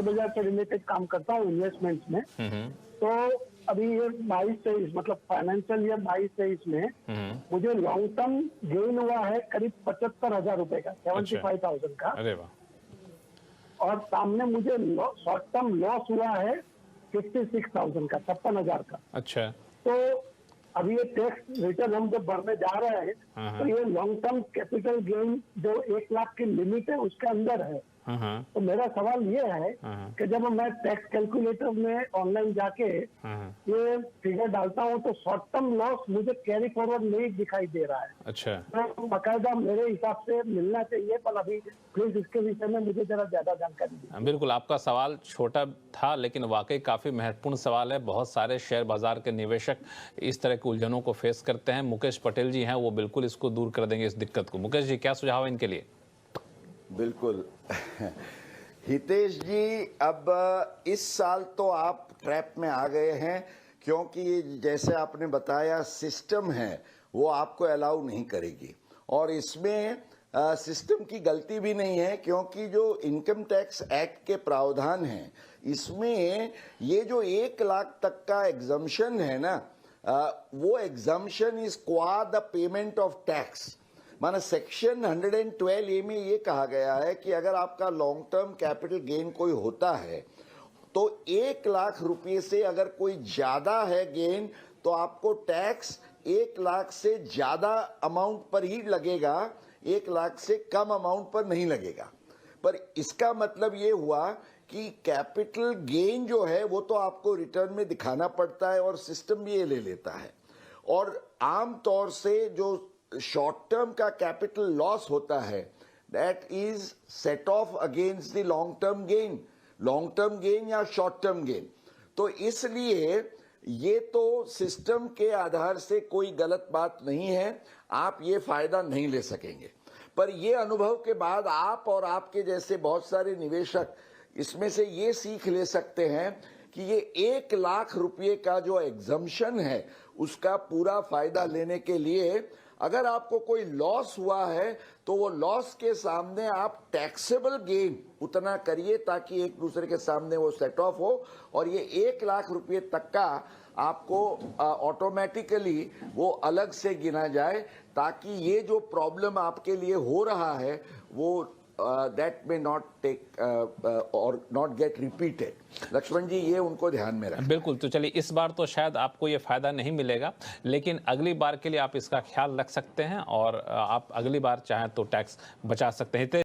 Share बाजार से related काम करता हूँ इन्वेस्टमेंट्स में। तो अभी ये 22-23 मतलब फाइनेंशियल ईयर 22-23 में मुझे लॉन्ग टर्म गेन हुआ है करीब 75,000 रुपए का, 75,000 का। अरे वाह। और सामने मुझे शॉर्ट टर्म लॉस हुआ है 56,000 का, 56,000 का। अच्छा। तो अभी ये टैक्स रिटर्न हम जब भरने जा रहे हैं तो ये लॉन्ग टर्म कैपिटल गेन जो 1 लाख की लिमिट है उसके अंदर है। तो मेरा सवाल ये है कि जब मैं टैक्स कैलकुलेटर में ऑनलाइन जाके ये फिगर डालता हूँ तो शॉर्ट टर्म लॉस मुझे कैरी फॉरवर्ड नहीं दिखाई दे रहा है। अच्छा। तो बकायदा मेरे हिसाब से मिलना चाहिए, पर अभी प्लीज इसके विषय में मुझे जरा ज्यादा जानकारी दीजिए। बिल्कुल, आपका सवाल छोटा था लेकिन वाकई काफ़ी महत्वपूर्ण सवाल है। बहुत सारे शेयर बाजार के निवेशक इस तरह की उलझनों को फेस करते हैं। मुकेश पटेल जी हैं, वो बिल्कुल इसको दूर कर देंगे, इस दिक्कत को। मुकेश जी, क्या सुझाव है इनके लिए? बिल्कुल हितेश जी, अब इस साल तो आप ट्रैप में आ गए हैं, क्योंकि जैसे आपने बताया सिस्टम है वो आपको अलाउ नहीं करेगी। और इसमें सिस्टम की गलती भी नहीं है, क्योंकि जो इनकम टैक्स एक्ट के प्रावधान हैं इसमें ये जो 1 लाख तक का एग्जम्पशन है ना, वो एग्जम्पशन इज क्वा द पेमेंट ऑफ टैक्स। माना सेक्शन 112A में ये कहा गया है कि अगर आपका लॉन्ग टर्म कैपिटल गेन कोई होता है तो 1 लाख रुपए से अगर कोई ज्यादा है गेन तो आपको टैक्स 1 लाख से ज्यादा अमाउंट पर ही लगेगा, 1 लाख से कम अमाउंट पर नहीं लगेगा। पर इसका मतलब ये हुआ कि कैपिटल गेन जो है वो तो आपको रिटर्न में दिखाना पड़ता है और सिस्टम भी ये ले लेता है। और आम तौर से जो शॉर्ट टर्म का कैपिटल लॉस होता है that is set of against the long term gain या शॉर्ट टर्म गेन। तो इसलिए ये तो सिस्टम के आधार से कोई गलत बात नहीं है, आप ये फायदा नहीं ले सकेंगे। पर ये अनुभव के बाद आप और आपके जैसे बहुत सारे निवेशक इसमें से ये सीख ले सकते हैं कि ये 1 लाख रुपए का जो एग्जम्पशन है उसका पूरा फायदा लेने के लिए अगर आपको कोई लॉस हुआ है तो वो लॉस के सामने आप टैक्सेबल गेन उतना करिए ताकि एक दूसरे के सामने वो सेट ऑफ हो। और ये 1 लाख रुपए तक का आपको ऑटोमेटिकली वो अलग से गिना जाए, ताकि ये जो प्रॉब्लम आपके लिए हो रहा है वो that may not take or not get repeated। Lakshman जी, ये उनको ध्यान में रखें। बिल्कुल। तो चलिए, इस बार तो शायद आपको ये फायदा नहीं मिलेगा, लेकिन अगली बार के लिए आप इसका ख्याल रख सकते हैं और आप अगली बार चाहें तो टैक्स बचा सकते हैं।